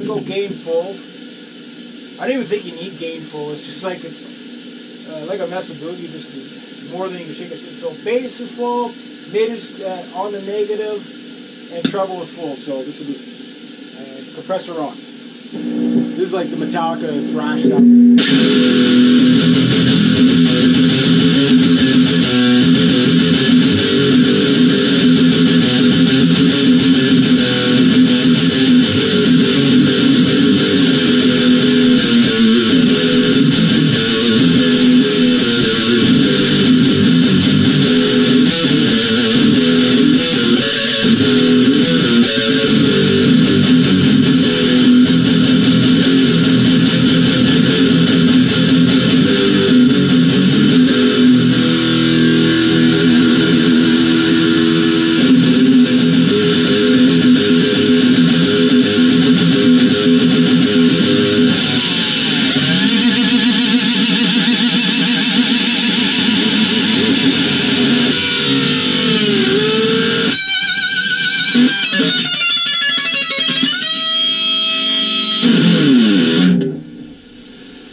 gonna go gain full. I don't even think you need gain full. It's just like it's like a mess of boogie, just more than you can shake it. So bass is full, mid is on the negative, and treble is full. So this will be compressor on. This is like the Metallica thrash sound.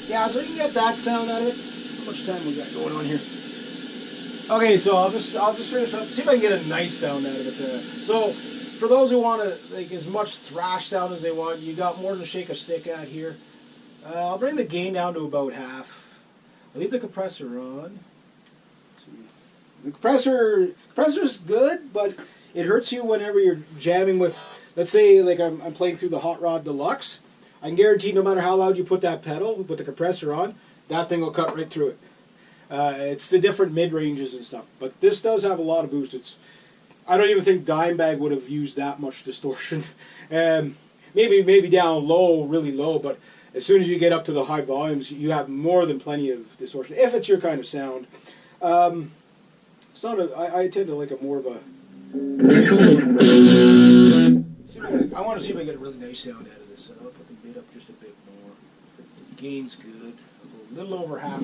Yeah, so you can get that sound out of it. How much time we got going on here? Okay, so I'll just finish up. See if I can get a nice sound out of it there. So for those who want to like as much thrash sound as they want, you got more than shake a stick at here. I'll bring the gain down to about half. I'll leave the compressor on. The compressor is good, but it hurts you whenever you're jamming with. Let's say like I'm playing through the Hot Rod Deluxe. I can guarantee no matter how loud you put that pedal with the compressor on, that thing will cut right through it. It's the different mid ranges and stuff, but this does have a lot of boost. I don't even think Dimebag would have used that much distortion. Maybe down low, really low, but as soon as you get up to the high volumes, you have more than plenty of distortion if it's your kind of sound. It's not I tend to like a more of a. I want to see if I get a really nice sound out of this. So I'll put the mid up just a bit more. The gain's good. I'll go a little over half.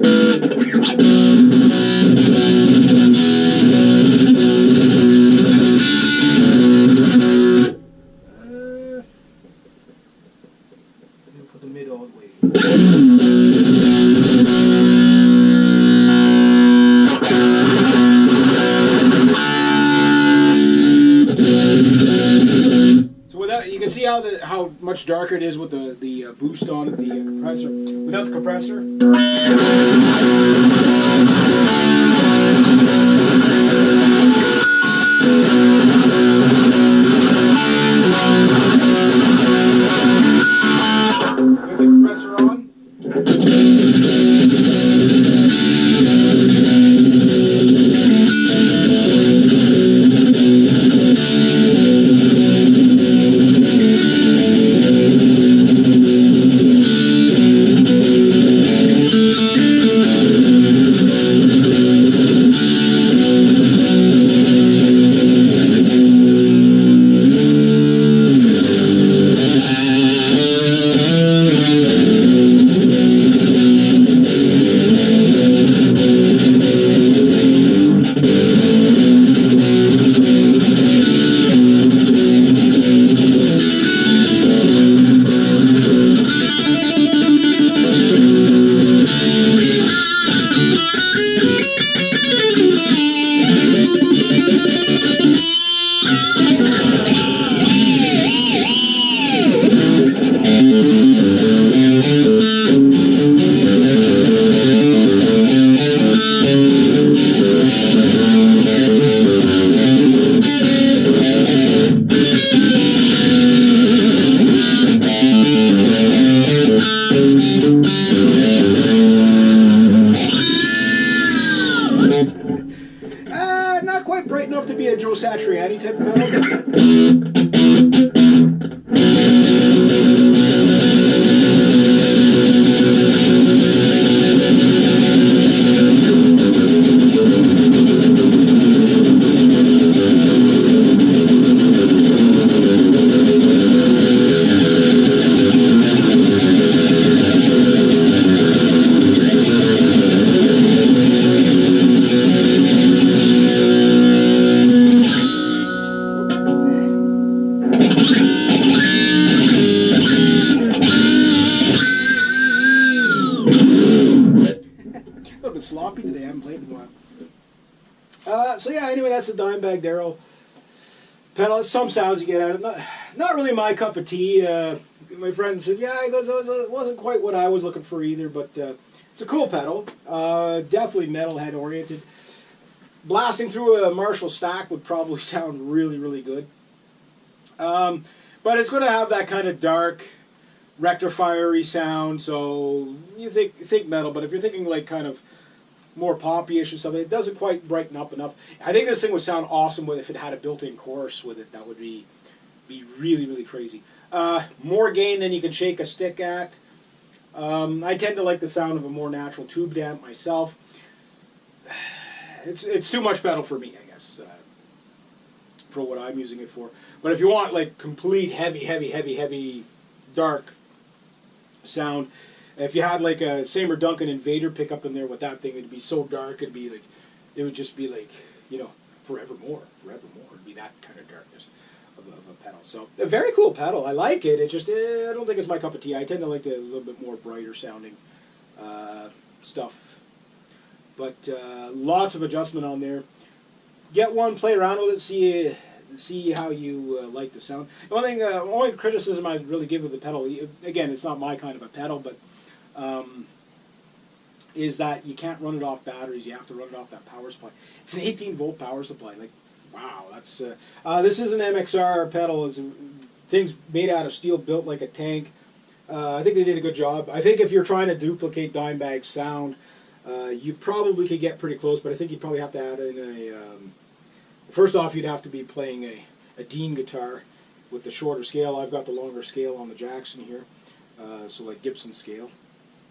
Put the mid all the way. You can see how much darker it is with the boost on it, the compressor. Without the compressor, with the compressor on. haven't played in a while. So yeah, anyway, that's the Dimebag Darrell pedal. Some sounds you get out of it. Not really my cup of tea. My friend said, yeah, he goes, it wasn't quite what I was looking for either, but it's a cool pedal. Definitely metalhead oriented. Blasting through a Marshall stack would probably sound really, really good. But it's going to have that kind of dark, rectifiery sound, so you think metal, but if you're thinking like kind of more poppy-ish or something, it doesn't quite brighten up enough. I think this thing would sound awesome if it had a built-in chorus with it. That would be really, really crazy. More gain than you can shake a stick at. I tend to like the sound of a more natural tube amp myself. It's too much pedal for me, I guess, for what I'm using it for. But if you want like complete heavy, dark sound, if you had like a Seymour Duncan Invader pickup in there with that thing, it'd be so dark. It would just be like, you know, forevermore. It'd be that kind of darkness of a pedal. So a very cool pedal. I like it. It just I don't think it's my cup of tea. I tend to like the little bit more brighter sounding stuff. But lots of adjustment on there. Get one, play around with it, see how you like the sound. The only criticism I'd really give of the pedal, again, it's not my kind of a pedal, but is that you can't run it off batteries. You have to run it off that power supply. It's an 18-volt power supply. Like, wow, that's this is an MXR pedal. Thing's made out of steel, built like a tank. I think they did a good job. I think if you're trying to duplicate Dimebag's sound, you probably could get pretty close, but I think you'd probably have to add in a... First off, you'd have to be playing a Dean guitar with the shorter scale. I've got the longer scale on the Jackson here, so like Gibson scale.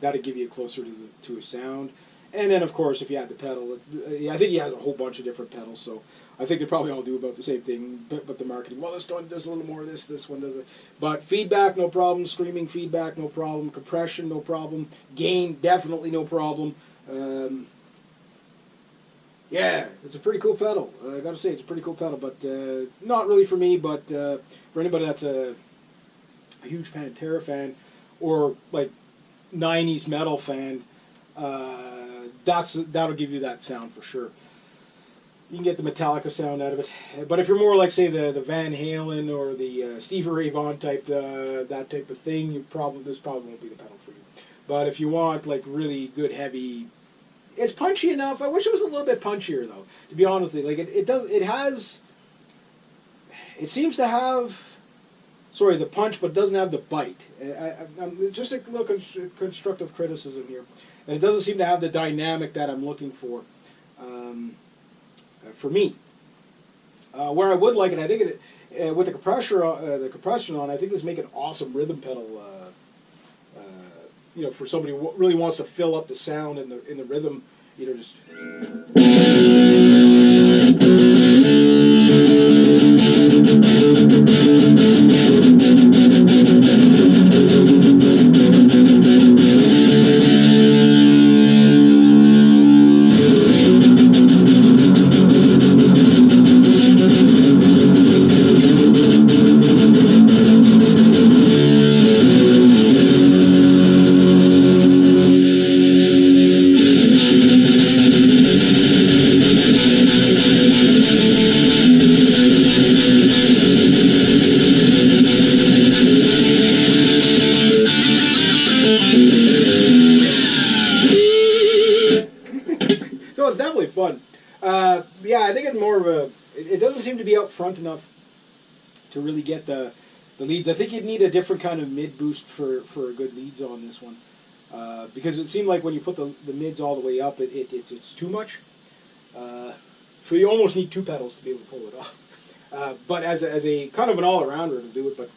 That'd give you closer to a sound. And then, of course, if you had the pedal, I think he has a whole bunch of different pedals, so I think they probably all do about the same thing, but the marketing, well, this one does a little more of this one does it. But feedback, no problem. Screaming feedback, no problem. Compression, no problem. Gain, definitely no problem. Yeah, it's a pretty cool pedal. I gotta say, it's a pretty cool pedal, but not really for me, but for anybody that's a huge Pantera fan or like 90s metal fan, that'll give you that sound for sure. You can get the Metallica sound out of it, but if you're more like, say, the Van Halen or the Stevie Ray Vaughan type, that type of thing, this probably won't be the pedal for you. But if you want like really good heavy, it's punchy enough. I wish it was a little bit punchier though, to be honest with you. Like it seems to have, sorry, the punch, but doesn't have the bite. Just a little constructive criticism here. And it doesn't seem to have the dynamic that I'm looking for me. Where I would like it, I think with the compression on, I think this make an awesome rhythm pedal. You know, for somebody who really wants to fill up the sound in the rhythm, you know, just. So it's definitely fun. Yeah, I think it's more of a... It doesn't seem to be up front enough to really get the leads. I think you'd need a different kind of mid boost for good leads on this one. Because it seemed like when you put the mids all the way up, it's too much. So you almost need two pedals to be able to pull it off. But as a kind of an all-arounder to do it, but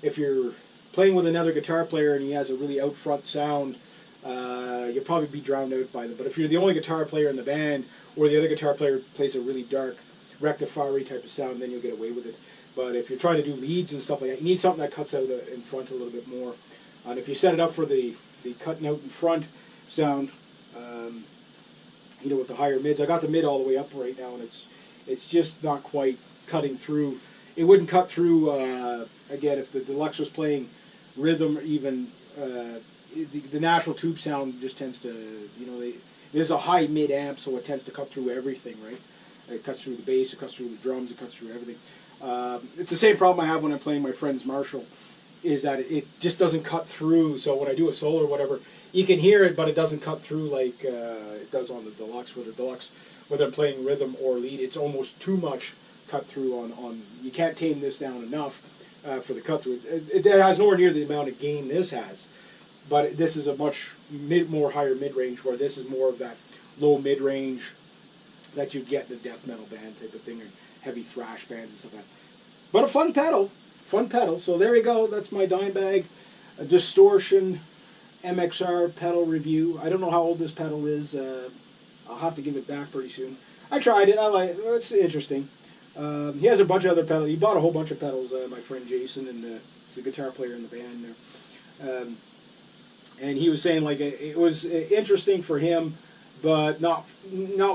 if you're playing with another guitar player and he has a really out-front sound, you'll probably be drowned out by them. But if you're the only guitar player in the band, or the other guitar player plays a really dark, rectifiery type of sound, then you'll get away with it. But if you're trying to do leads and stuff like that, you need something that cuts out in front a little bit more. And if you set it up for the cutting out in front sound, you know, with the higher mids, I got the mid all the way up right now, and it's just not quite cutting through. It wouldn't cut through, again, if the Deluxe was playing rhythm, even the natural tube sound just tends to, you know, It is a high mid amp, so it tends to cut through everything, right? It cuts through the bass, it cuts through the drums, it cuts through everything. It's the same problem I have when I'm playing my friend's Marshall, is that it just doesn't cut through. So when I do a solo or whatever, you can hear it, but it doesn't cut through like it does on the Deluxe. With the Deluxe, whether I'm playing rhythm or lead, it's almost too much cut through on you can't tame this down enough for the cut through. It has nowhere near the amount of gain this has, but this is a much more higher mid range, where this is more of that low mid range that you get in a death metal band type of thing, or heavy thrash bands and stuff like that. But a fun pedal. So there you go. That's my Dimebag Distortion MXR pedal review. I don't know how old this pedal is. I'll have to give it back pretty soon. I tried it. I like it. It's interesting. He has a bunch of other pedals. He bought a whole bunch of pedals. My friend Jason, and he's a guitar player in the band there. And he was saying like it was interesting for him, but not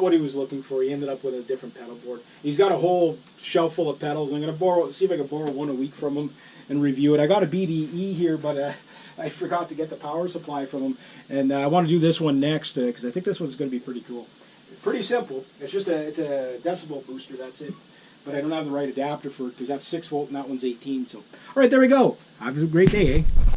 what he was looking for. He ended up with a different pedal board. He's got a whole shelf full of pedals. I'm gonna see if I can borrow one a week from him and review it. I got a BDE here, but I forgot to get the power supply from him, and I want to do this one next because I think this one's going to be pretty cool. Pretty simple. It's just it's a decibel booster. That's it. But I don't have the right adapter for it because that's 6 volt and that one's 18. So, all right, there we go. Have a great day, eh?